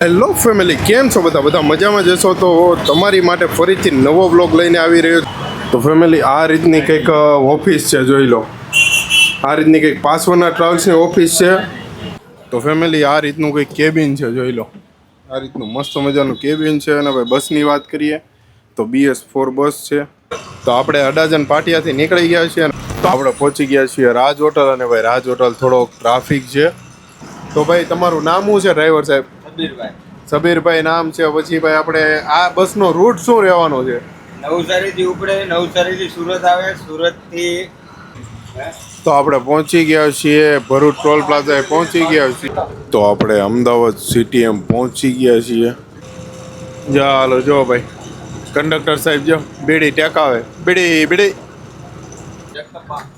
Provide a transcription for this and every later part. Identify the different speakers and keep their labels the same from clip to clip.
Speaker 1: Hello family, કેમ છો બધા મજામાં જશો તો તમારી માટે ફરીથી નવો બ્લોગ લઈને આવી રહ્યો છું. તો ફેમિલી, આ રીતની કંઈક ઓફિસ છે, જોઈ લો. આ રીતની કંઈક પાસવરના ટ્રાવેલ્સની ઓફિસ છે. તો ફેમિલી, આ રીતનું કંઈક કેબિન છે, જોઈ લો. આ રીતનું મસ્ત મજાનું કેબિન છે. અને ભાઈ બસની વાત કરીએ તો BS4 બસ છે. તો આપણે અડાજણ પાટિયાથી નીકળી ગયા છીએ. તો આપણે પહોંચી ગયા છીએ રાજ હોટલ. અને ભાઈ રાજ હોટલ થોડોક ટ્રાફિક છે. તો ભાઈ તમારું નામ શું છે ડ્રાઈવર સાહેબ? સબીરભાઈ નામ છે. પછી ભાઈ આપણે આ બસનો રૂટ શું રહેવાનો છે?
Speaker 2: નવસારીથી ઉપડે, નવસારીથી સુરત આવે, સુરતથી
Speaker 1: તો આપણે પહોંચી ગયા છીએ ભરૂચ ટોલ પ્લાઝાએ પહોંચી ગયા છીએ. તો આપણે અમદાવાદ સિટી એમ પહોંચી ગયા છીએ. ચાલો જો ભાઈ કંડક્ટર સાહેબ જો બીડી ટેકાવે, બીડી બીડી.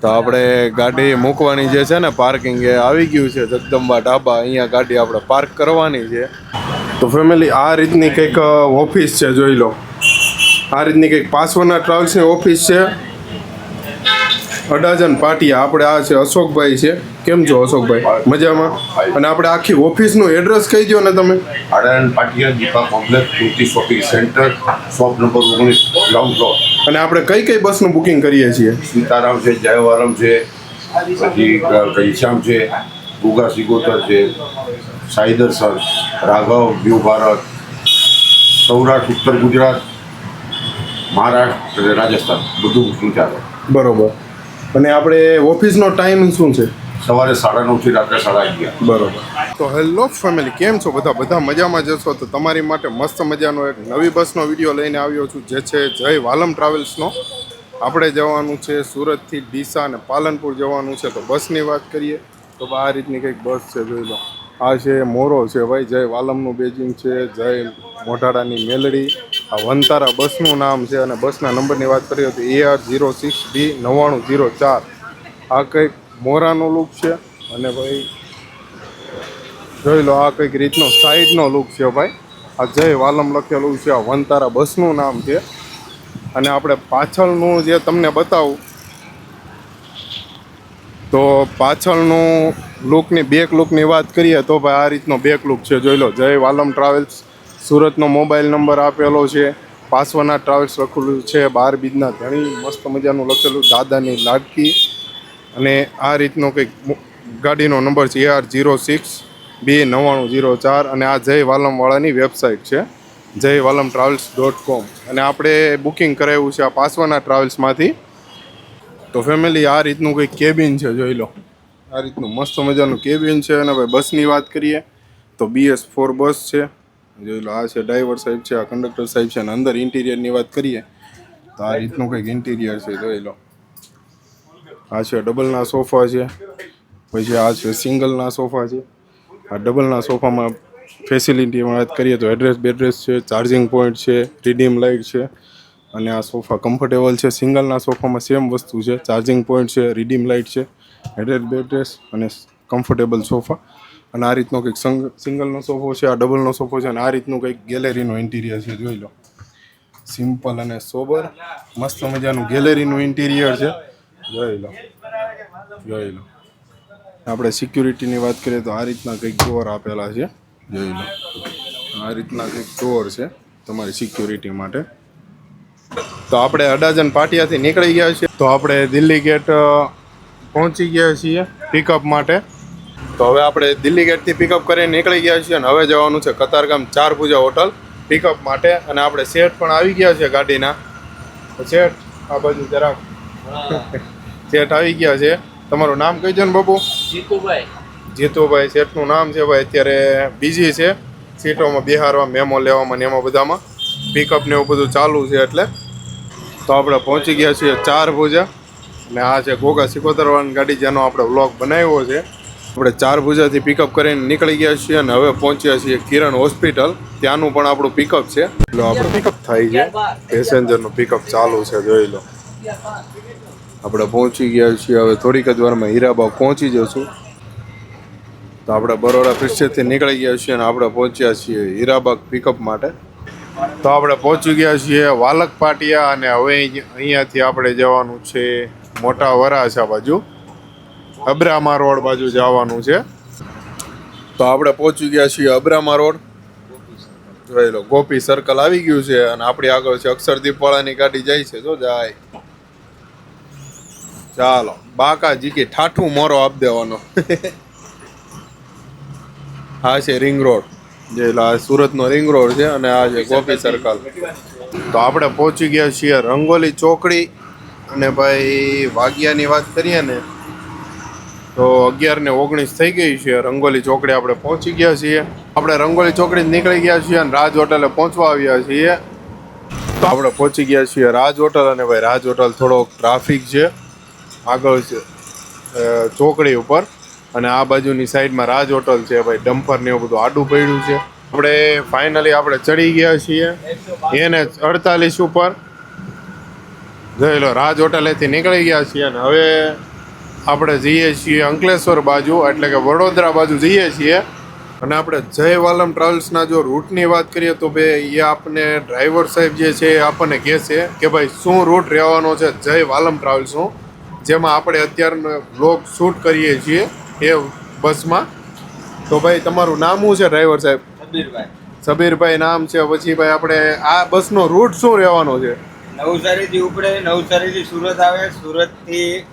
Speaker 1: તો આપણે ગાડી મૂકવાની જે છે ને પાર્કિંગ એ આવી ગયું છે જગદંબા ઢાબા. અહીંયા ગાડી આપણે પાર્ક કરવાની છે. તો ફેમિલી, આ રીતની કંઈક ઓફિસ છે, જોઈ લો. આ રીતની કંઈક પાસવરના ટ્રાવેલ્સની ઓફિસ છે, અડાજણ પાટિયા. આપણે આ છે અશોકભાઈ છે. કેમ છો અશોકભાઈ? મજામાં. અને આપણે આખી ઓફિસનું એડ્રેસ કહી દો ને તમે.
Speaker 3: Adajan Patiya Deepa complex Kruti shopping centre, shop number 19, ground floor.
Speaker 1: અને આપણે કઈ કઈ બસનું બુકિંગ કરીએ છીએ?
Speaker 3: સીતારામ છે, જયવારમ છે, પછી ઘનશ્યામ છે, ગુગા સિગોતર છે, સાઈ દર્શન, રાઘવ, વ્યૂ ભારત, સૌરાષ્ટ્ર, ઉત્તર ગુજરાત, મહારાષ્ટ્ર અને રાજસ્થાન બધું બુકિંગ ચાલે.
Speaker 1: બરોબર. અને આપણે ઓફિસનો ટાઈમ શું છે?
Speaker 3: સવારે 9:30 થી રાત્રે 11:30.
Speaker 1: બરોબર. તો હેલો ફેમિલી, કેમ છો બધા મજામાં જશો તો તમારી માટે મસ્ત મજાનો એક નવી બસનો વિડીયો લઈને આવ્યો છું, જે છે જય વાલમ ટ્રાવેલ્સનો. આપણે જવાનું છે સુરતથી ડીસા અને પાલનપુર જવાનું છે. તો બસની વાત કરીએ તો આ રીતની કંઈક બસ છે, જોઈ લો. આ છે મોરો છે ભાઈ, જય વાલમનું બેજિંગ છે, જય મોઢાડાની મેલડી. આ વંતારા બસનું નામ છે. અને બસના નંબરની વાત કરીએ તો AR06D9904. આ કંઈક મોરાનો લુક છે. અને ભાઈ જોઈ લો, આ કંઈક રીતનો સાઈડનો લુક છે ભાઈ. આ જય વાલમ લખેલું છે. આ વંતારા બસનું નામ છે. અને આપણે પાછળનું જે તમને બતાવું તો પાછળનું લુકની બેક લુકની વાત કરીએ તો ભાઈ આ રીતનો બેક લુક છે, જોઈ લો. જય વાલમ ટ્રાવેલ્સ, સુરતનો મોબાઈલ નંબર આપેલો છે, પાસવરના ટ્રાવેલ્સ લખેલું છે, 12 બીજના ધણી મસ્ત મજાનું લખેલું, દાદાની લાડકી. અને આ રીતનો કંઈક ગાડીનો નંબર છે AR06B9904. અને આ જય વાલમવાળાની વેબસાઇટ છે, jaywalamtravels.com. અને આપણે બુકિંગ કરાવ્યું છે આ પાસવાના ટ્રાવેલ્સમાંથી. તો ફેમિલી, આ રીતનું કંઈક કેબિન છે, જોઈ લો. આ રીતનું મસ્ત મજાનું કેબિન છે. અને ભાઈ બસની વાત કરીએ તો BS4 બસ છે, જોઈ લો. આ છે ડ્રાઈવર સાહેબ છે, આ કંડક્ટર સાહેબ છે. અને અંદર ઇન્ટિરિયરની વાત કરીએ તો આ રીતનું કંઈક ઇન્ટિરિયર છે, જોઈ લો. આ છે ડબલના સોફા છે, પછી આ છે સિંગલના સોફા છે. આ ડબલના સોફામાં ફેસિલિટીમાં વાત કરીએ તો એડ્રેસ બેડ્રેસ છે, ચાર્જિંગ પોઈન્ટ છે, રિડીમ લાઇટ છે. અને આ સોફા કમ્ફર્ટેબલ છે. સિંગલના સોફામાં સેમ વસ્તુ છે, ચાર્જિંગ પોઈન્ટ છે, રિડીમ લાઇટ છે, એડ્રેસ બેડ્રેસ અને કમ્ફર્ટેબલ સોફા. અને આ રીતનો કંઈક સિંગલનો સોફો છે, આ ડબલનો સોફો છે. અને આ રીતનું કંઈક ગેલેરીનું ઇન્ટિરિયર છે, જોઈ લો. સિમ્પલ અને સોબર મસ્ત મજાનું ગેલેરીનું ઇન્ટિરિયર છે, જોઈ લો. જોઈ લો. આપણે સિક્યુરિટીની વાત કરીએ તો આ રીતના કંઈક ડોર આપેલા છે, જોઈ લો. આ રીતના કંઈક ડોર છે તમારી સિક્યુરિટી માટે. તો આપણે અડાજણ પાટિયાથી નીકળી ગયા છીએ. તો આપણે દિલ્હી ગેટ પહોંચી ગયા છીએ પિકઅપ માટે. તો હવે આપણે દિલ્હી ગેટથી પિકઅપ કરીને નીકળી ગયા છીએ. અને હવે જવાનું છે કતારગામ ચાર પૂજા હોટલ પિકઅપ માટે. અને આપણે શેઠ પણ આવી ગયા છે ગાડીના. શેઠ આ બાજુ જરાક શેઠ આવી ગયા છે. તમારું નામ કહી દો ને બાપુ.
Speaker 2: જીતુભાઈ.
Speaker 1: જીતુભાઈ શેઠનું નામ છે ભાઈ. અત્યારે બીજી છે, સીટોમાં બિહારવા, મેમો લેવામાં ને એમાં બધામાં પિકઅપ ને એવું બધું ચાલુ છે. એટલે તો આપણે પહોંચી ગયા છીએ ચાર પૂજા. અને આ છે ગોગા સિકોતરવાળાની ગાડી, જેનો આપણે વ્લોગ બનાવ્યો છે. આપણે ચાર પૂજાથી પિકઅપ કરીને નીકળી ગયા છીએ. અને હવે પહોંચ્યા છીએ કિરણ હોસ્પિટલ, ત્યાંનું પણ આપણું પિકઅપ છે. એટલે આપણું પિકઅપ થાય છે, પેસેન્જરનું પિકઅપ ચાલુ છે, જોઈ લો. આપણે પહોંચી ગયા છીએ. હવે થોડીક જ વારમાં હીરાબાગ પહોંચી જશું. તો આપણે બરોડા ફ્રીસ્ટેજથી નીકળી ગયા છીએ અને આપણે પહોંચ્યા છીએ હીરાબાગ પિકઅપ માટે. તો આપણે પહોંચી ગયા છીએ વાલક પાટિયા. અને હવે અહીંયાથી આપણે જવાનું છે મોટા વરાછા બાજુ, અબ્રામા રોડ બાજુ જવાનું છે. તો આપણે પહોંચી ગયા છીએ અબ્રામા રોડ. જોઈ લો ગોપી સર્કલ આવી ગયું છે અને આપણી આગળ છે અક્ષરદીપ વાળાની ગાડી જાય છે જો જાય. ચાલો બાકા જીકી ઠાઠું મોરો આપ દેવાનો. આ છે રિંગ રોડ, જે સુરતનો રિંગ રોડ છે અને આ છે ગોપી સર્કલ. તો આપણે પહોંચી ગયા છીએ રંગોલી ચોકડી. અને ભાઈ વાગ્યાની વાત કરીએ ને તો 11:19 થઈ ગઈ છે. રંગોલી ચોકડી આપણે પહોંચી ગયા છીએ. આપણે રંગોલી ચોકડી નીકળી ગયા છીએ અને રાજ હોટલે પહોંચવા આવ્યા છીએ. તો આપણે પહોંચી ગયા છીએ રાજ હોટલ. અને ભાઈ રાજ હોટલ થોડોક ટ્રાફિક છે આગળ છે ચોકડી ઉપર, અને આ બાજુની સાઈડમાં રાજ હોટલ છે ભાઈ. ડમ્પર ને એવું બધું આડું પડ્યું છે. આપણે ફાઇનલી આપણે ચડી ગયા છીએ NH48 ઉપર. જોઈ લો રાજ હોટેલેથી નીકળી ગયા છીએ અને હવે આપણે જઈએ છીએ અંકલેશ્વર બાજુ, એટલે કે વડોદરા બાજુ જઈએ છીએ. અને આપણે જય વાલમ ટ્રાવેલ્સના જો રૂટની વાત કરીએ તો ભાઈ એ આપણને ડ્રાઈવર સાહેબ જે છે એ આપણને કહેશે કે ભાઈ શું રૂટ રહેવાનો છે જય વાલમ ટ્રાવેલ્સનું, જેમાં આપણે અત્યારનો વ્લોગ શૂટ કરીએ છીએ એ બસમાં. તો ભાઈ તમારું નામ શું છે ડ્રાઈવર સાહેબ?
Speaker 2: સબીરભાઈ.
Speaker 1: સબીરભાઈ નામ છે. પછી ભાઈ આપણે આ બસનો રૂટ શું રહેવાનો છે?
Speaker 2: નવસારીથી ઉપડે, નવસારીથી સુરત આવે, સુરતથી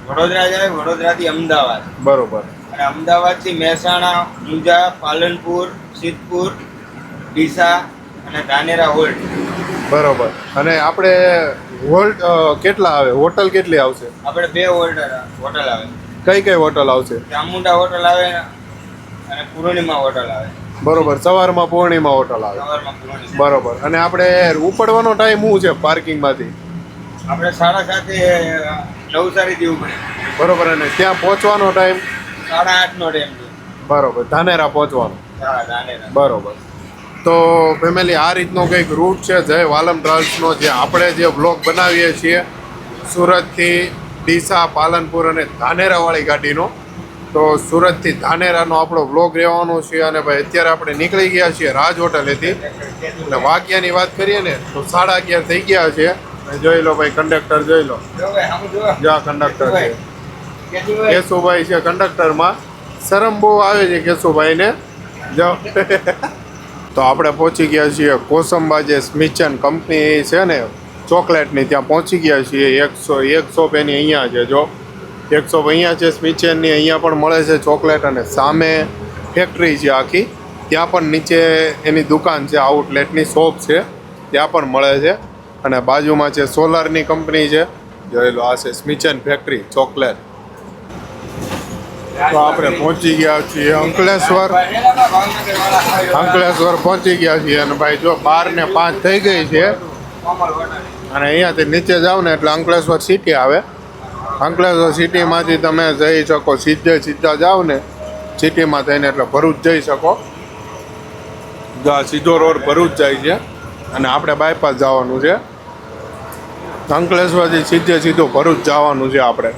Speaker 2: વડોદરા જાય, વડોદરાથી અમદાવાદ,
Speaker 1: બરોબર.
Speaker 2: અને અમદાવાદથી મહેસાણા, ઊંઝા, પાલનપુર, સિદ્ધપુર, ડીસા અને ધાનેરા હોલ્ટ.
Speaker 1: બરોબર. અને આપણે હોલ્ટ કેટલા આવે? હોટલ કેટલી આવશે?
Speaker 2: આપણે 2 હોટલ આવે.
Speaker 1: કઈ કઈ હોટલ આવશે?
Speaker 2: ચામુંડા હોટલ આવે અને પૂર્ણિમા હોટલ આવે.
Speaker 1: બરોબર. સવારમાં પૂર્ણિમા હોટલ આવે.
Speaker 2: સવારમાં પૂર્ણિમા.
Speaker 1: બરોબર. અને આપણે ઉપડવાનો ટાઈમ શું છે પાર્કિંગમાંથી?
Speaker 2: આપણે 7:30 નવસારીથી ઉપડે.
Speaker 1: બરોબર. અને ત્યાં પહોંચવાનો ટાઈમ?
Speaker 2: 8:30નો ટાઈમ છે.
Speaker 1: બરોબર. ધાનેરા પહોંચવાનો.
Speaker 2: હા, ધાનેરા.
Speaker 1: બરોબર. તો ફેમિલી આ રીતનો કંઈક રૂટ છે જય વાલમ ટ્રાવેલ્સનો, જે આપણે જે બ્લોગ બનાવીએ છીએ સુરતથી ડીસા, પાલનપુર અને ધાનેરાવાળી ગાડીનો. તો સુરતથી ધાનેરાનો આપણો બ્લોગ રહેવાનો છે. અને ભાઈ અત્યારે આપણે નીકળી ગયા છીએ રાજ હોટેલેથી. અને વાગ્યાની વાત કરીએ ને તો 11:30 થઈ ગયા છે. અને જોઈ લો ભાઈ કંડક્ટર જોઈ લો,
Speaker 2: જો ભાઈ, આમ જો.
Speaker 1: જ્યાં કંડક્ટર છે
Speaker 2: કેશુભાઈ.
Speaker 1: કેશુભાઈ છે કંડક્ટરમાં. શરમ બહુ આવે છે કેશુભાઈને. જો તો આપણે પહોંચી ગયા છીએ કોસંબા, જે સ્મિચન કંપની છે ને ચોકલેટની, ત્યાં પહોંચી ગયા છીએ. 101 શોપ એની અહીંયા છે. જો 1 શોપ અહીંયા છે સ્મિચનની, અહીંયા પણ મળે છે ચોકલેટ. અને સામે ફેક્ટરી છે આખી, ત્યાં પણ નીચે એની દુકાન છે, આઉટલેટની શોપ છે, ત્યાં પણ મળે છે. અને બાજુમાં છે સોલારની કંપની છે. જોઈ લો આ છે સ્મિચન ફેક્ટરી ચોકલેટ. તો આપણે પહોંચી ગયા છીએ અંકલેશ્વર. અંકલેશ્વર પહોંચી ગયા છીએ. અને ભાઈ જો 12:05 થઈ ગઈ છે. અને અહીંયાથી નીચે જાઓ ને એટલે અંકલેશ્વર સિટી આવે. અંકલેશ્વર સિટીમાંથી તમે જઈ શકો, સીધા જાઓ ને સિટીમાં થઈને એટલે ભરૂચ જઈ શકો. જો આ સીધો રોડ ભરૂચ જાય છે અને આપણે બાયપાસ જવાનું છે. અંકલેશ્વરથી સીધું ભરૂચ જવાનું છે આપણે.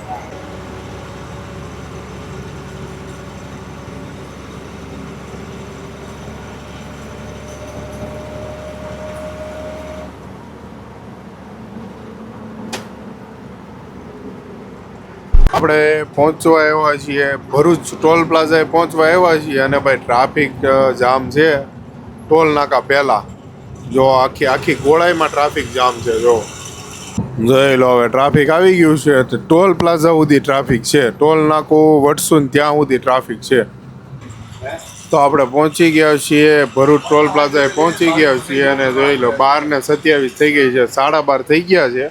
Speaker 1: આપણે પહોંચવા આવ્યા છીએ ભરૂચ ટોલ પ્લાઝાએ પહોંચવા આવ્યા છીએ. અને ભાઈ ટ્રાફિક જામ છે ટોલ નાકા પહેલાં. જો આખી ગોળાઈમાં ટ્રાફિક જામ છે. જોઈ લો હવે ટ્રાફિક આવી ગયું છે. તો ટોલ પ્લાઝા સુધી ટ્રાફિક છે, ટોલ નાકું વટસું ત્યાં સુધી ટ્રાફિક છે. તો આપણે પહોંચી ગયા છીએ ભરૂચ ટોલ પ્લાઝાએ પહોંચી ગયા છીએ. અને જોઈ લો 12:27 થઈ ગઈ છે, 12:30 થઈ ગયા છે.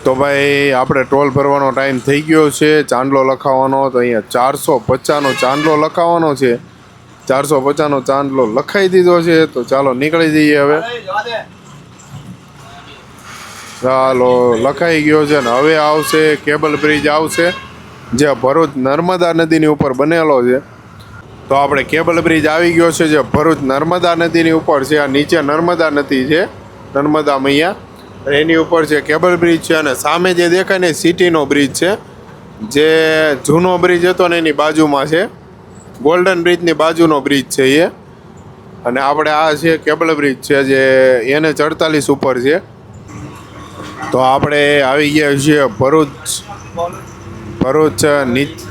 Speaker 1: તો ભાઈ આપણે ટોલ ભરવાનો ટાઈમ થઈ ગયો છે. ચાંદલો લખાવવાનો, તો અહીંયા 450નો ચાંદલો લખાવવાનો છે. 450નો ચાંદલો લખાઈ દીધો છે. તો ચાલો નીકળી જઈએ હવે. ચાલો લખાઈ ગયો છે. ને હવે આવશે કેબલ બ્રિજ આવશે, જે ભરૂચ નર્મદા નદીની ઉપર બનેલો છે. તો આપણે કેબલ બ્રિજ આવી ગયો છે, જે ભરૂચ નર્મદા નદીની ઉપર છે. આ નીચે નર્મદા નદી છે, નર્મદા મૈયા, એની ઉપર છે કેબલ બ્રિજ છે. અને સામે જે દેખાય ને સિટીનો બ્રિજ છે, જે જૂનો બ્રિજ હતો ને એની બાજુમાં છે, ગોલ્ડન બ્રિજની બાજુનો બ્રિજ છે એ. અને આપણે આ છે કેબલ બ્રિજ છે, જે NH48 ઉપર છે. તો આપણે આવી ગયા છીએ ભરૂચ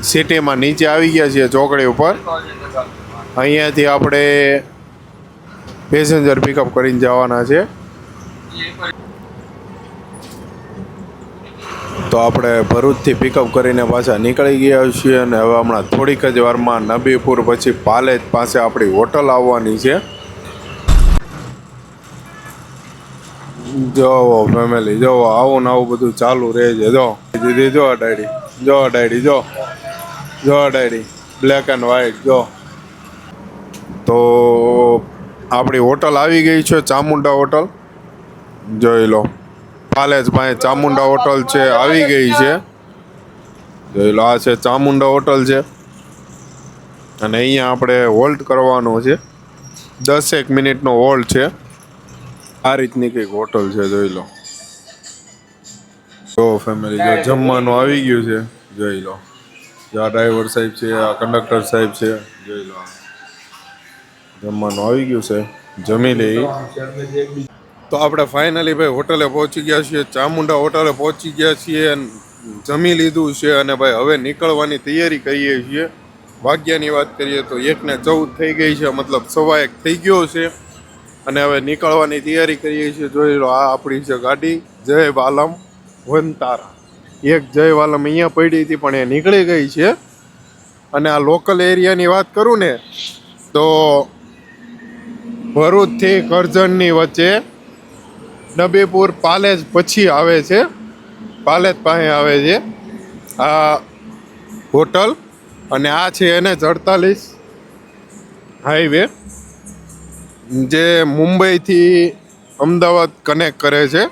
Speaker 1: સિટીમાં નીચે આવી ગયા છીએ ચોકડી ઉપર. અહીંયાથી આપણે પેસેન્જર પિકઅપ કરીને જવાના છે. તો આપણે ભરૂચથી પિકઅપ કરીને પાછા નીકળી ગયા છીએ અને હવે હમણાં થોડીક જ વારમાં નબીપુર પછી પાલેજ પાસે આપણી હોટલ આવવાની છે. જો ફેમિલી જો આવું ને આવું બધું ચાલુ રહે છે. જો દીદી જો ડાયરી જો ડાયરી બ્લેક એન્ડ વ્હાઈટ જો. તો આપણી હોટલ આવી ગઈ છે ચામુંડા હોટલ. જોઈ લો પાલેજ પાસે ચામુંડા હોટલ છે આવી ગઈ છે. જોઈ લો આ છે ચામુંડા હોટલ છે અને અહીંયા આપણે હોલ્ટ કરવાનો છે. 10 મિનિટનો હોલ્ટ છે. આ રીતની કંઈક હોટલ છે. જોઈ લો જો ફેમિલી જો જમવાનું આવી ગયું છે. જોઈ લો આ ડ્રાઈવર સાહેબ છે, આ કંડક્ટર સાહેબ છે. જોઈ લો જમવાનું આવી ગયું છે, જમી લઈ. તો આપણે ફાઇનલી ભાઈ હોટલે પહોંચી ગયા છીએ, ચામુંડા હોટલે પહોંચી ગયા છીએ અને જમી લીધું છે અને ભાઈ હવે નીકળવાની તૈયારી કરીએ છીએ. વાગ્યાની વાત કરીએ તો 1:14 થઈ ગઈ છે, મતલબ 1:15 થઈ ગયો છે અને હવે નીકળવાની તૈયારી કરીએ છીએ. જોઈ લો આ આપણી છે ગાડી જય વાલમ વનતારા. એક જય વાલમ અહીંયા પડી હતી પણ એ નીકળી ગઈ છે. અને આ લોકલ એરિયાની વાત કરું ને તો ભરૂચથી કરજણની વચ્ચે નબીપુર પાલેજ પછી આવે છે, પાલેજ પાસે આવે છે આ હોટલ. અને આ છે NH48 હાઈવે જે મુંબઈથી અમદાવાદ કનેક્ટ કરે છે.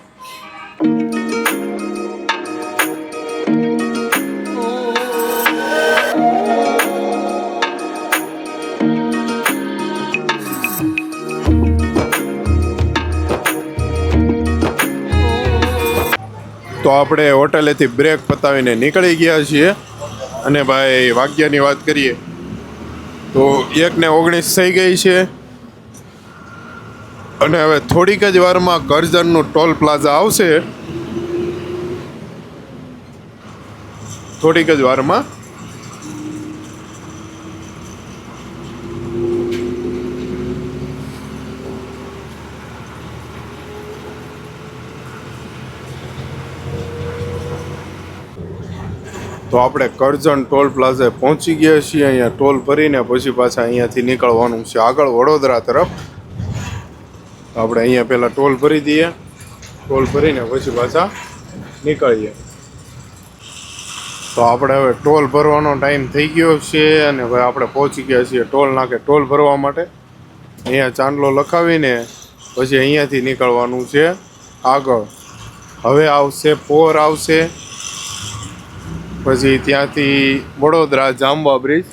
Speaker 1: તો આપણે હોટેલેથી બ્રેક પતાવીને નીકળી ગયા છીએ અને ભાઈ વાગ્યાની વાત કરીએ તો 1:19 થઈ ગઈ છે અને હવે થોડીક જ વારમાં કરજણનું ટોલ પ્લાઝા આવશે. થોડીક જ વારમાં. તો આપણે કરજણ ટોલ પ્લાઝા પહોંચી ગયા છીએ. અહીંયા ટોલ ભરીને પછી પાછા અહીંયાથી નીકળવાનું છે આગળ વડોદરા તરફ. આપણે અહીંયા પહેલાં ટોલ ભરી દઈએ, ટોલ ભરીને પછી પાછા નીકળીએ. તો આપણે હવે ટોલ ભરવાનો ટાઈમ થઈ ગયો છે અને હવે આપણે પહોંચી ગયા છીએ ટોલ નાકે ટોલ ભરવા માટે. અહીંયા ચાંદલો લખાવીને પછી અહીંયાથી નીકળવાનું છે આગળ. હવે આવશે પોર આવશે, પછી ત્યાંથી વડોદરા જાંબા બ્રિજ.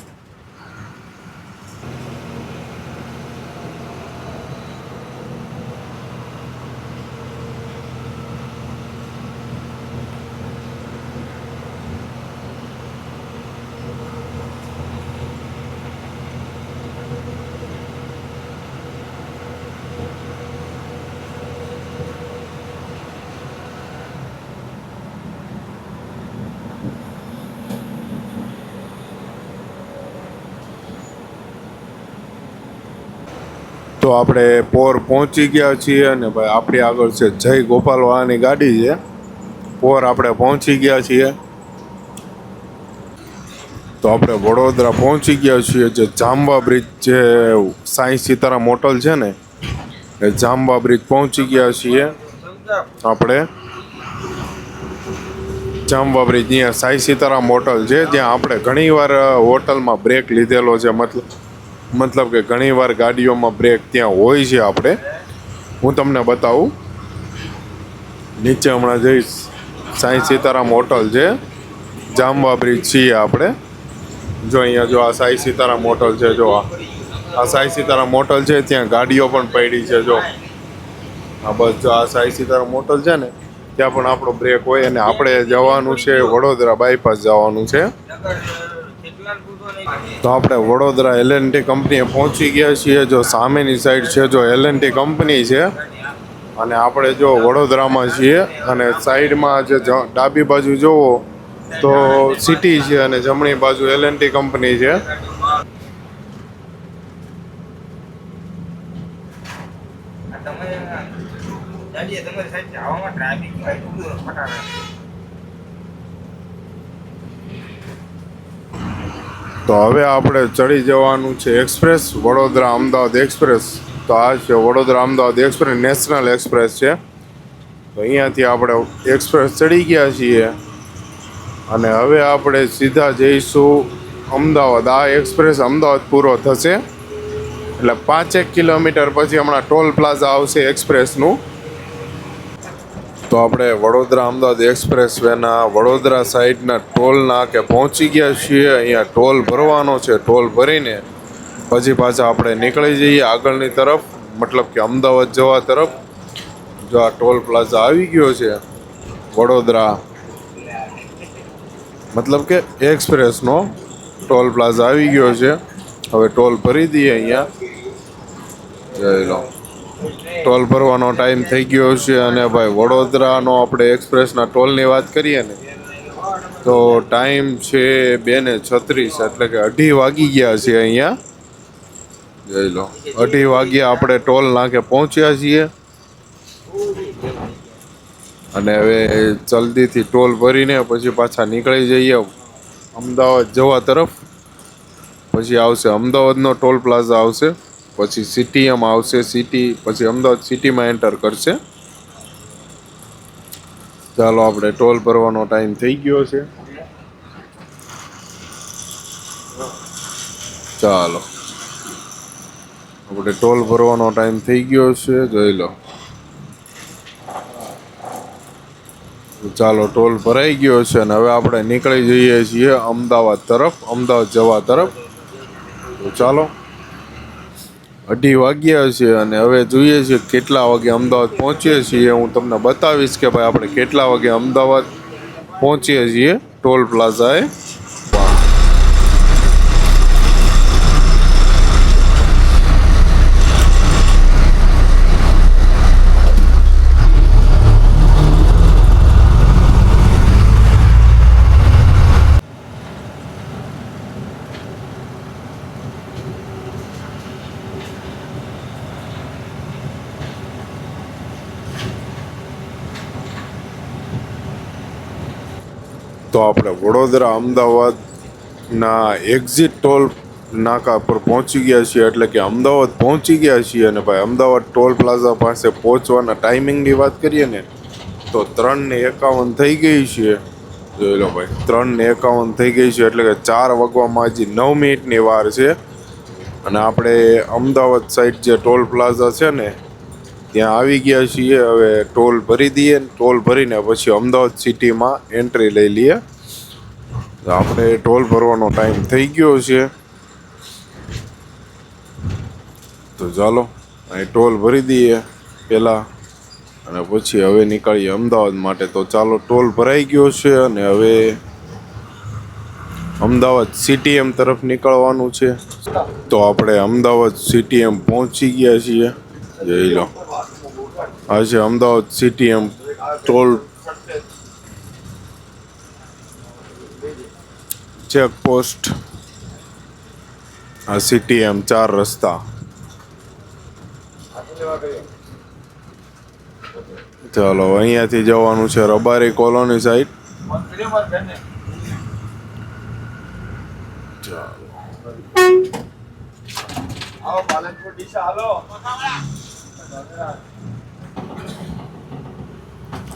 Speaker 1: તો આપણે પોર પહોંચી ગયા છીએ અને ભાઈ આપણી આગળ છે જય ગોપાલવાળાની ગાડી છે. પોર આપણે પહોંચી ગયા છીએ. તો આપણે વડોદરા પહોંચી ગયા છીએ. જે જાંબા બ્રિજ જે સાંઈ સીતારામ હોટલ છે ને એ જાંબા બ્રિજ પહોંચી ગયા છીએ આપણે. જાંબા બ્રિજ અહીંયા સાંઈ સીતારામ હોટલ છે જ્યાં આપણે ઘણીવાર હોટલમાં બ્રેક લીધેલો છે. મતલબ કે ઘણીવાર ગાડીઓમાં બ્રેક ત્યાં હોય છે. આપણે હું તમને બતાવું નીચે હમણાં જઈશ. સાંઈ સીતારામ હોટલ છે, જાંબા બ્રિજ છીએ આપણે. જો અહીંયા જો આ સાંઈ સીતારામ હોટલ છે. જો આ સાંઈ સીતારામ હોટલ છે, ત્યાં ગાડીઓ પણ પડી છે. જો આ બસ જો આ સાંઈ સીતારામ હોટલ છે ને ત્યાં પણ આપણો બ્રેક હોય. અને આપણે જવાનું છે વડોદરા બાયપાસ જવાનું છે. તો આપણે વડોદરા L&T કંપનીએ પહોંચી ગયા છીએ. જો સામેની સાઈડ છે જો L&T કંપની છે અને આપણે જો વડોદરામાં છીએ. અને સાઈડમાં જે ડાબી બાજુ જોવો તો સિટી છે અને જમણી બાજુ L&T કંપની છે.
Speaker 2: તમે દાદીએ તમારી સાઈડ જવામાં ટ્રાફિકમાં એટલું ફટાણા.
Speaker 1: તો હવે આપણે ચડી જવાનું છે એક્સપ્રેસ વડોદરા અમદાવાદ એક્સપ્રેસ. તો આ છે Vadodara Ahmedabad express, national express છે. તો અહીંયાથી આપણે એક્સપ્રેસ ચડી ગયા છીએ અને હવે આપણે સીધા જઈશું અમદાવાદ. આ એક્સપ્રેસ અમદાવાદ પૂરો થશે એટલે 5 કિલોમીટર પછી હમણાં ટોલ પ્લાઝા આવશે એક્સપ્રેસનું. તો આપણે વડોદરા અમદાવાદ એક્સપ્રેસ વેના વડોદરા સાઈડના ટોલ નાકે પહોંચી ગયા છીએ. અહીંયા ટોલ ભરવાનો છે. ટોલ ભરીને પછી પાછા આપણે નીકળી જઈએ આગળની તરફ, મતલબ કે અમદાવાદ જવા તરફ. જો આ ટોલ પ્લાઝા આવી ગયો છે વડોદરા, મતલબ કે એક્સપ્રેસનો ટોલ પ્લાઝા આવી ગયો છે. હવે ટોલ ભરી દઈએ અહીંયા. જોઈ લો, ટોલ ભરવાનો ટાઈમ થઈ ગયો છે. અને ભાઈ વડોદરાનો આપણે એક્સપ્રેસના ટોલની વાત કરીએ ને તો ટાઈમ છે 2:36, એટલે કે 2:30 વાગી ગયા છે અહીંયા. જોઈ લો, 2:30 વાગ્યા આપણે ટોલ નાકે પહોંચ્યા છીએ. અને હવે જલ્દીથી ટોલ ભરીને પછી પાછા નીકળી જઈએ અમદાવાદ જવા તરફ. પછી આવશે અમદાવાદનો ટોલ પ્લાઝા આવશે, પછી સીટીએમ આવશે, સિટી, પછી અમદાવાદ સિટીમાં એન્ટર કરશે. ચાલો, આપણે ટોલ ભરવાનો ટાઈમ થઈ ગયો છે. ચાલો, આપણે ટોલ ભરવાનો ટાઈમ થઈ ગયો છે. જોઈ લો, ચાલો ટોલ ભરાઈ ગયો છે અને હવે આપણે નીકળી જઈએ છીએ અમદાવાદ તરફ, અમદાવાદ જવા તરફ. તો ચાલો, 2:30 વાગ્યા છે અને હવે જોઈએ છીએ કેટલા વાગે અમદાવાદ પહોંચીએ છીએ. હું તમને બતાવીશ કે ભાઈ આપણે કેટલા વાગે અમદાવાદ પહોંચીએ છીએ ટોલ પ્લાઝાએ. તો આપણે વડોદરા અમદાવાદના એક્ઝિટ ટોલ નાકા પર પહોંચી ગયા છીએ, એટલે કે અમદાવાદ પહોંચી ગયા છીએ. અને ભાઈ અમદાવાદ ટોલ પ્લાઝા પાસે પહોંચવાના ટાઈમિંગની વાત કરીએ ને તો 3:51 થઈ ગઈ છે. જોઈ લો ભાઈ, 3:51 થઈ ગઈ છે, એટલે કે 4 વાગવામાં હજી 9 મિનિટની વાર છે. અને આપણે અમદાવાદ સાઈડ જે ટોલ પ્લાઝા છે ને ત્યાં આવી ગયા છીએ. હવે ટોલ ભરી દઈએ, ટોલ ભરીને પછી અમદાવાદ સિટીમાં એન્ટ્રી લઈ લઈએ. આપણે ટોલ ભરવાનો ટાઈમ થઈ ગયો છે. તો ચાલો અહીં ટોલ ભરી દઈએ પહેલાં અને પછી હવે નીકળીએ અમદાવાદ માટે. તો ચાલો, ટોલ ભરાઈ ગયો છે અને હવે અમદાવાદ સીટીએમ તરફ નીકળવાનું છે. તો આપણે અમદાવાદ સીટીએમ પહોંચી ગયા છીએ. જોઈ લો, આ છે અમદાવાદ સીટીએમ ટોલ ચેકપોસ્ટ. આ સીટીએમ 4 રસ્તા. ચાલો, અહીંયાથી જવાનું છે રબારી કોલોની સાઈડ.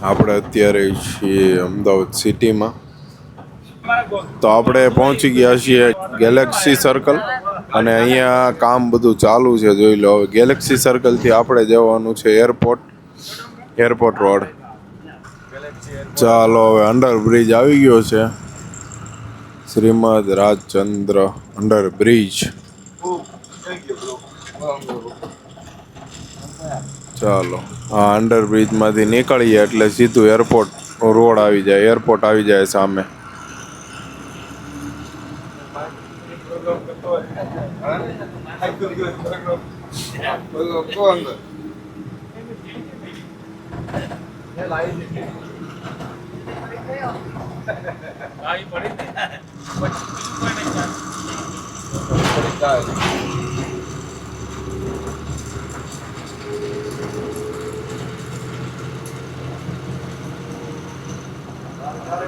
Speaker 1: આપણે અત્યારે છીએ અમદાવાદ સિટીમાં. તો આપણે પહોંચી ગયા છીએ ગેલેક્સી સર્કલ અને અહીંયા કામ બધું ચાલુ છે. જોઈ લો, હવે ગેલેક્સી સર્કલથી આપણે જવાનું છે એરપોર્ટ રોડ. ચાલો, હવે અંડરબ્રિજ આવી ગયો છે, શ્રીમદ રાજચંદ્ર અંડરબ્રિજ. ચાલો, આ અંડરબ્રિજમાંથી નીકળીએ એટલે સીધું એરપોર્ટ રોડ આવી જાય, એરપોર્ટ આવી જાય સામે.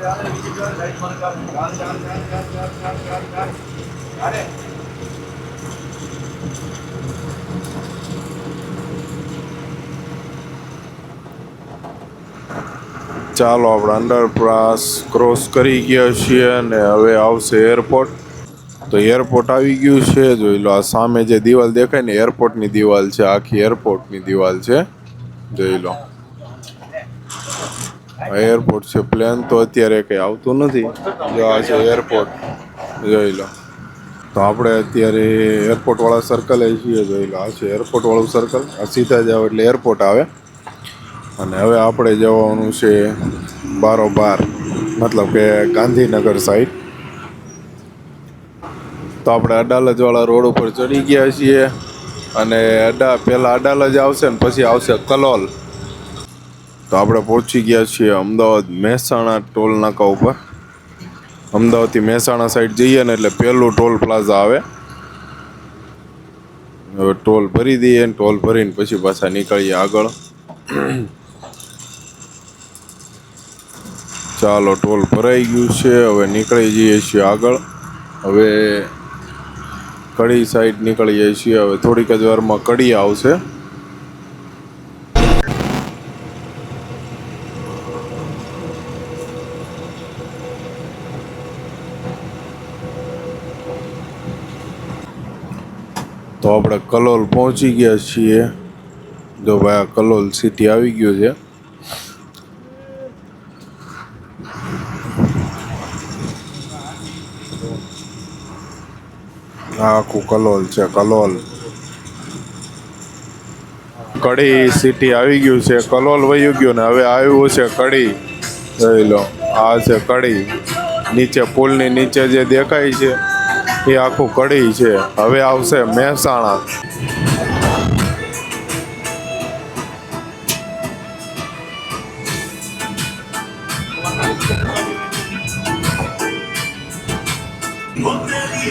Speaker 1: ચાલો આપણે અંડરપાસ ક્રોસ કરી ગયા છીએ અને હવે આવશે એરપોર્ટ. તો એરપોર્ટ આવી ગયું છે. જોઈ લો, આ સામે જે દિવાલ દેખાય ને એરપોર્ટની દિવાલ છે, આખી એરપોર્ટની દિવાલ છે. જોઈ લો, આ એરપોર્ટ છે. પ્લેન તો અત્યારે કંઈ આવતું નથી. જો આ છે એરપોર્ટ, જોઈ લો. તો આપણે અત્યારે એરપોર્ટ વાળા સર્કલે છીએ. જોઈ લો, આ છે એરપોર્ટ વાળું સર્કલ. આ સીધા જાવ એટલે એરપોર્ટ આવે. અને હવે આપણે જવાનું છે બારોબાર, મતલબ કે ગાંધીનગર સાઈડ. તો આપણે અડાલજવાળા રોડ ઉપર ચડી ગયા છીએ. અને પહેલાં અડાલજ આવશે ને પછી આવશે કલોલ. તો આપણે પહોંચી ગયા છીએ અમદાવાદ મહેસાણા ટોલ નાકા ઉપર. અમદાવાદથી મહેસાણા સાઈડ જઈએ ને એટલે પહેલું ટોલ પ્લાઝા આવે. હવે ટોલ ભરી દઈએ ને ટોલ ભરીને પછી પાછા નીકળીએ આગળ. ચાલો, ટોલ ભરાઈ ગયું છે. હવે નીકળી જઈએ છીએ આગળ. હવે કડી સાઈડ નીકળીએ છીએ. હવે થોડીક જ વારમાં કડી આવશે. તો આપણે કલોલ પહોંચી ગયા છીએ. જો ભાઈ, આ કલોલ સિટી આવી ગયું છે. આ આખું કલોલ છે. કલોલ કડી સિટી આવી ગયું છે. કલોલ વયું ગયું ને હવે આવ્યું છે કડી. જોઈ લો, આ છે કડી. નીચે પુલની નીચે જે દેખાય છે એ આખું કડી છે. હવે આવશે મહેસાણા.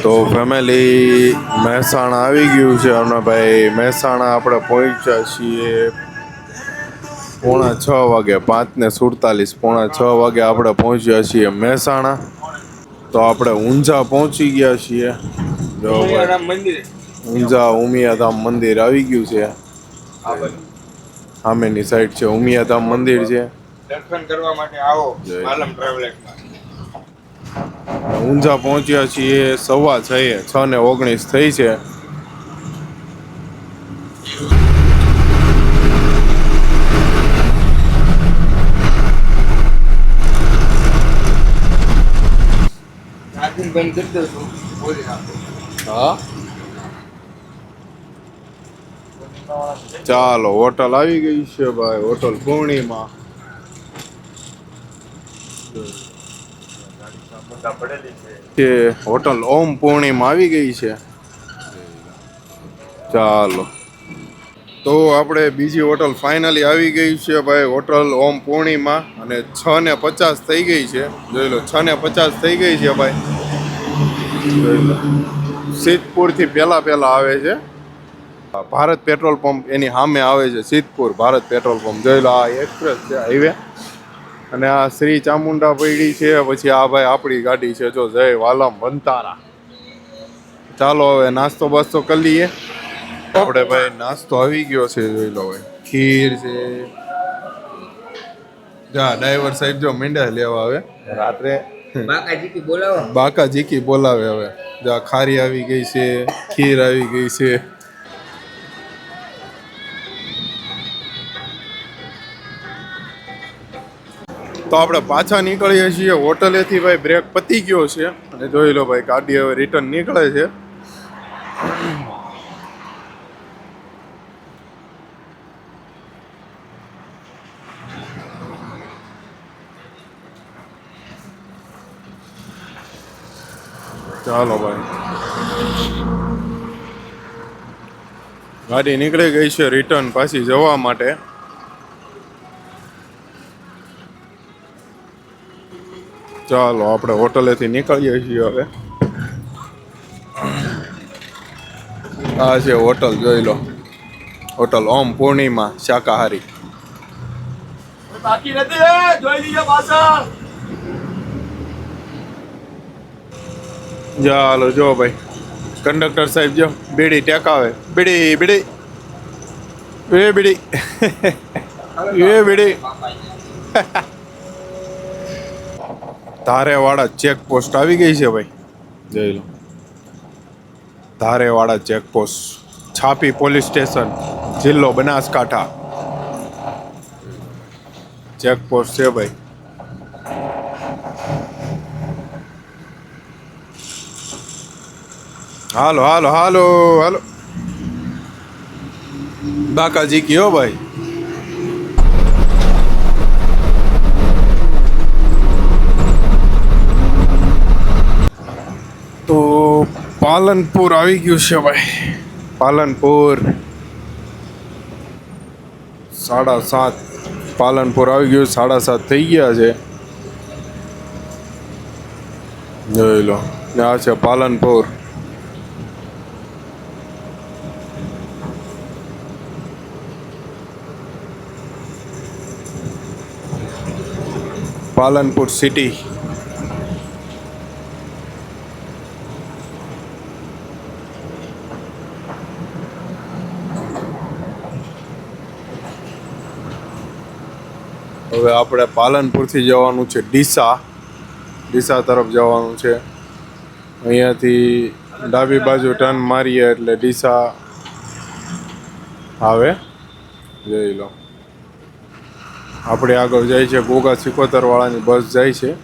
Speaker 1: તો ફેમિલી, મહેસાણા આવી ગયું છે. અને ભાઈ મહેસાણા આપણે પહોંચ્યા છીએ 5:45 વાગે. 5:47, 5:45 વાગે આપણે પહોંચ્યા છીએ મહેસાણા. તો આપણે ઊંઝા પહોંચી ગયા છીએ. જો ભાઈ, ઊંઝા ઉમિયાધામ મંદિર આવી ગયું છે. સામેની સાઈડ છે ઉમિયાધામ મંદિર છે.
Speaker 2: દર્શન કરવા માટે આવો માલમ ટ્રાવેલર્સમાં.
Speaker 1: ઊંઝા પહોંચ્યા છીએ 6:15, 6:19 થઈ છે.
Speaker 2: બંધ કરી દઉં છું, બોલી નાખો.
Speaker 1: હા, ચાલો, હોટલ આવી ગઈ છે ભાઈ. હોટલ પૂર્ણિમા. કે હોટલ ઓમ પૂર્ણિમા આવી ગઈ છે. ચાલો, તો આપણે બીજી હોટલ ફાઇનલી આવી ગઈ છે ભાઈ. હોટલ ઓમ પૂર્ણિમા. અને 6:50 થઈ ગઈ છે. જોઈ લો, 6:50 થઈ ગઈ છે ભાઈ. જોઈ લો, સિદ્ધપુરથી પહેલા આવે છે ભારત પેટ્રોલ પંપ. એની સામે આવે છે સિદ્ધપુર ભારત પેટ્રોલ પંપ. જોઈ લો, આ એક્સપ્રેસ છે હાઈવે. અને આ શ્રી ચામુંડા પૈડી છે. પછી આ ભાઈ આપણી ગાડી છે, જો જય વાલમ વંતારા. ચાલો, હવે નાસ્તો બાસ્તો કરી લઈએ આપણે ભાઈ. નાસ્તો આવી ગયો છે. જોઈ લો ભાઈ, ખીર છે. જા ડ્રાઈવર સાહેબ જો મીંડા લેવા આવે રાત્રે. બાકા જીકી બોલાવે હવે. જા ખારી આવી ગઈ છે, ખીર આવી ગઈ છે. તો આપણે પાછા નીકળીએ છીએ હોટલેથી ભાઈ. બ્રેક પતી ગયો છે. અને જોઈ લો ભાઈ, ગાડી હવે રિટર્ન નીકળે છે. ચાલો ભાઈ, ગાડી નીકળી ગઈ છે રિટર્ન પાછી જવા માટે. ચાલો, આપણે હોટલેથી નીકળીએ છીએ હવે. આ છે હોટલ, જોઈ લો. હોટલ ઓમ પૂર્ણિમા શાકાહારી.
Speaker 4: બાકી નથી, જોઈ લીજો પાછળ.
Speaker 1: ચાલો જો ભાઈ કંડક્ટર સાહેબ જો બીડી ટેકાવે બીડી બીડી એ બીડી એ બીડી ધારેવાડા ચેકપોસ્ટ આવી ગઈ છે ભાઈ જોઈ લો ધારેવાડા ચેકપોસ્ટ છાપી પોલીસ સ્ટેશન જિલ્લો બનાસકાંઠા ચેકપોસ્ટ છે ભાઈ હાલો હાલો હાલો હાલો બાકાજી કયો ભાઈ તો પાલનપુર આવી ગયું છે ભાઈ પાલનપુર 7:30 પાલનપુર આવી ગયું 7:30 થઈ ગયા છે જોઈ લો આ છે પાલનપુર પાલનપુર સિટી હવે આપણે પાલનપુરથી જવાનું છે ડીસા તરફ જવાનું છે અહીંયાથી ડાબી બાજુ ટર્ન મારીએ એટલે ડીસા આવે જોઈ લો આપણે આગળ જાય છે ઘોઘા સિકોતરવાળાની બસ જાય છે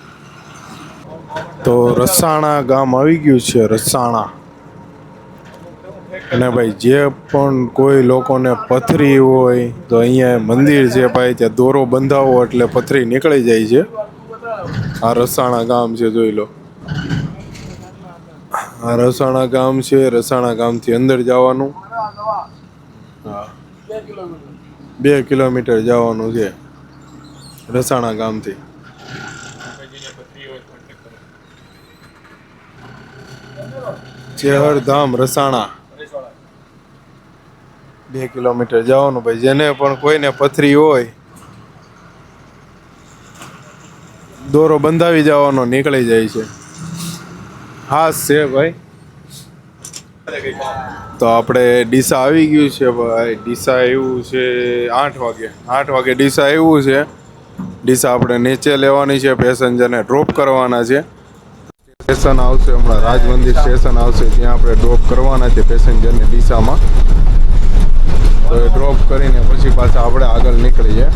Speaker 1: તો રસાણા ગામ આવી ગયું છે રસાણા અને ભાઈ જે પણ કોઈ લોકોને પથરી હોય તો અહીંયા મંદિર છે ભાઈ ત્યાં દોરો બંધાવો એટલે પથરી નીકળી જાય છે આ રસાણા ગામ છે જોઈ લો આ રસાણા ગામ છે રસાણા ગામથી અંદર જવાનું હા 2 કિલોમીટર જવાનું છે રસાણા ગામથી ચેહરધામ રસાણા 2 કિલોમીટર જવાનું ભાઈ જેને પણ કોઈને પથરી હોય દોરો બંધાવી જવાનો નીકળી જાય છે હાસ છે ભાઈ તો આપણે ડીસા આવી ગયું છે ભાઈ ડીસા એવું છે 8 વાગે ડીસા એવું છે ડીસા આપણે નીચે લેવાની છે પેસેન્જરને ડ્રોપ કરવાના છે સ્ટેશન આવશે હમણાં રાજ મંદિર સ્ટેશન આવશે ત્યાં આપણે ડ્રોપ કરવાના છે પેસેન્જરને ડીસામાં તો એ ડ્રોપ કરીને પછી પાછા આપણે આગળ નીકળીએ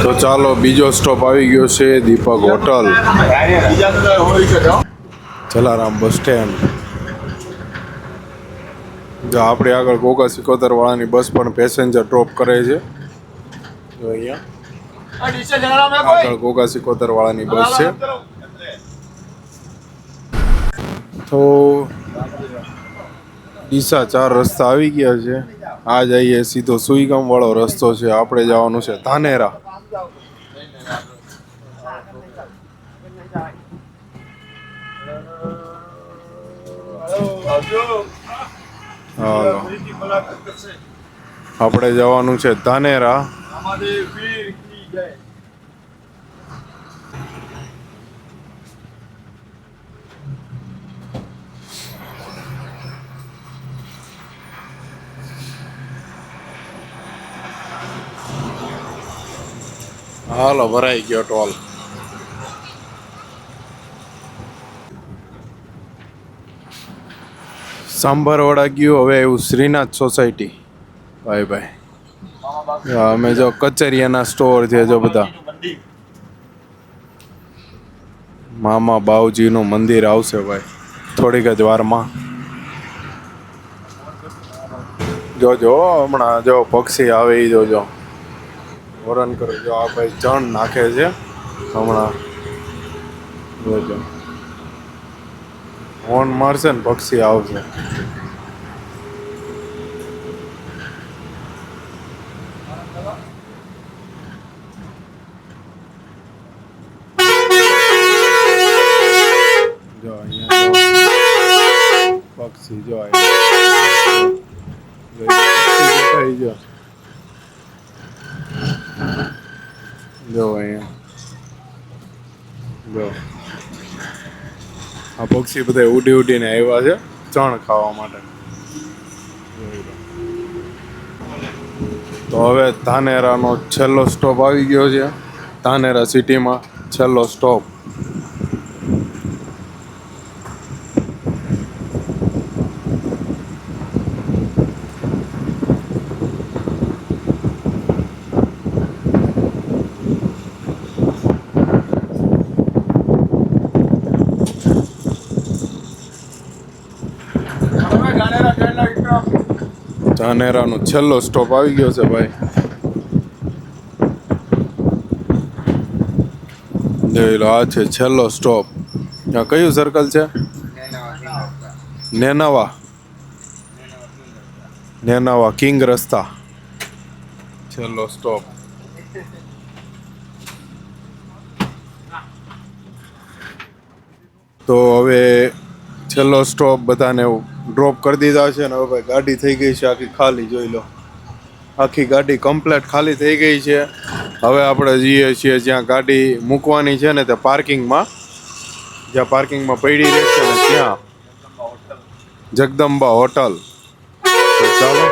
Speaker 1: તો ચાલો બીજો સ્ટોપ આવી ગયો છે દીપક હોટલ જલારામ બસ સ્ટેન્ડ જો આપણે આગળ ઘોઘા સિકોતરવાળાની બસ પણ પેસેન્જર ડ્રોપ કરે છે તો અહીંયા આગળ ઘોઘા સિકોતરવાળાની બસ છે તો ડીસા 4 રસ્તા આવી ગયા છે આ જઈએ સીધો સુઈગામ વાળો રસ્તો છે આપણે જવાનું છે ધાનેરા હાલો આપણે જવાનું છે ધાનેરા હાલો ભરાઈ ગયો ટોલ સાંભરવાડા ગયું હવે એવું શ્રીનાથ સોસાયટી ભાઈ અમે જો કચેરિયાના સ્ટોર છે જો બધા મામા બાવજીનું મંદિર આવશે ભાઈ થોડીક જ વારમાં જોજો હમણાં જો પક્ષી આવે એ જોજો વરણ કરે જો આ ભાઈ ચણ નાખે છે હમણાં જોજો હોર્ન મારશે ને પક્ષી આવશે જો અહીંયા પક્ષી જો પક્ષી આવી ગયો જો અહીંયા જો આ પક્ષી બધા ઉડી ઉડીને આવ્યા છે ચણ ખાવા માટે. તો હવે ધાનેરાનો છેલ્લો સ્ટોપ આવી ગયો છે. ધાનેરા સિટીમાં છેલ્લો સ્ટોપ. ધાનેરાનો છેલ્લો સ્ટોપ આવી ગયો છે ભાઈ. જોઈ લો આ છે છેલ્લો સ્ટોપ. આ કયું સર્કલ છે? નેનાવા. નેનાવા કિંગ રસ્તા છેલ્લો સ્ટોપ. તો હવે છેલ્લો સ્ટોપ બધાને ડ્રોપ કરી દીધા છે ને હવે ભાઈ ગાડી થઈ ગઈ છે આખી ખાલી. જોઈ લો આખી ગાડી કમ્પ્લેટ ખાલી થઈ ગઈ છે. હવે આપણે જઈએ છીએ જ્યાં ગાડી મૂકવાની છે ને તે પાર્કિંગમાં, જ્યાં પાર્કિંગમાં પડી રહેશે ને ત્યાં જગદંબા હોટલ. તો ચાલો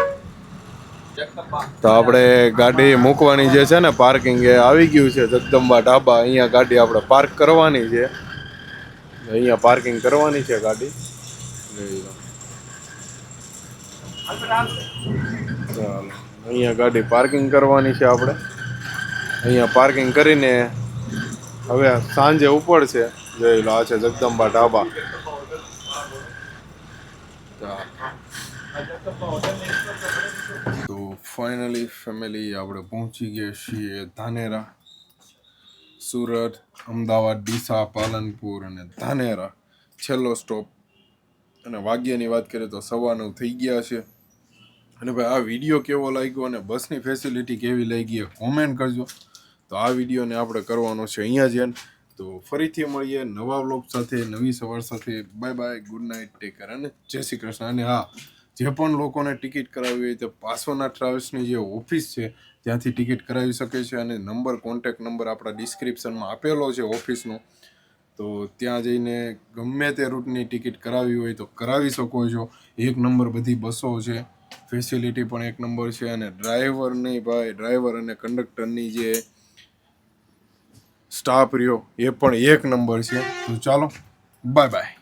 Speaker 1: તો આપણે ગાડી મૂકવાની જે છે ને પાર્કિંગ એ આવી ગયું છે જગદંબા ઢાબા. અહીંયા ગાડી આપણે પાર્ક કરવાની છે. અહીંયા પાર્કિંગ કરવાની છે ગાડી. ચાલો અહીંયા ગાડી પાર્કિંગ કરવાની છે આપણે. અહીંયા પાર્કિંગ કરીને હવે સાંજે ઉપડશે. જોઈ લો આ છે જગદંબા ઢાબા. તો ફાઇનલી ફેમિલી આપણે પહોંચી ગયા છીએ ધાનેરા. સુરત, અમદાવાદ, ડીસા, પાલનપુર અને ધાનેરા છેલ્લો સ્ટોપ. અને વાગ્યાની વાત કરીએ તો 9:15 થઈ ગયા છે. અને ભાઈ આ વિડીયો કેવો લાગ્યો અને બસની ફેસિલિટી કેવી લાગી એ કોમેન્ટ કરજો. તો આ વિડીયોને આપણે કરવાનો છે અહીંયા જ એન્ડ. તો ફરીથી મળીએ નવા વ્લોગ સાથે, નવી સવાર સાથે. Bye bye, good night, take care અને જય શ્રી કૃષ્ણ. અને હા, જે પણ લોકોને ટિકિટ કરાવવી હોય તો પાસવાના ટ્રાવેલ્સની જે ઓફિસ છે ત્યાંથી ટિકિટ કરાવી શકે છે. અને કોન્ટેક્ટ નંબર આપણા ડિસ્ક્રિપ્શનમાં આપેલો છે ઓફિસનો. તો ત્યાં જઈને ગમે તે રૂટની ટિકિટ કરાવી હોય તો કરાવી શકો છો. 1 નંબર બધી બસો છે, ફેસિલિટી પણ 1 નંબર છે. અને ડ્રાઈવર અને કંડક્ટરની જે સ્ટાફ રહ્યો એ પણ 1 નંબર છે. તો ચાલો બાય બાય.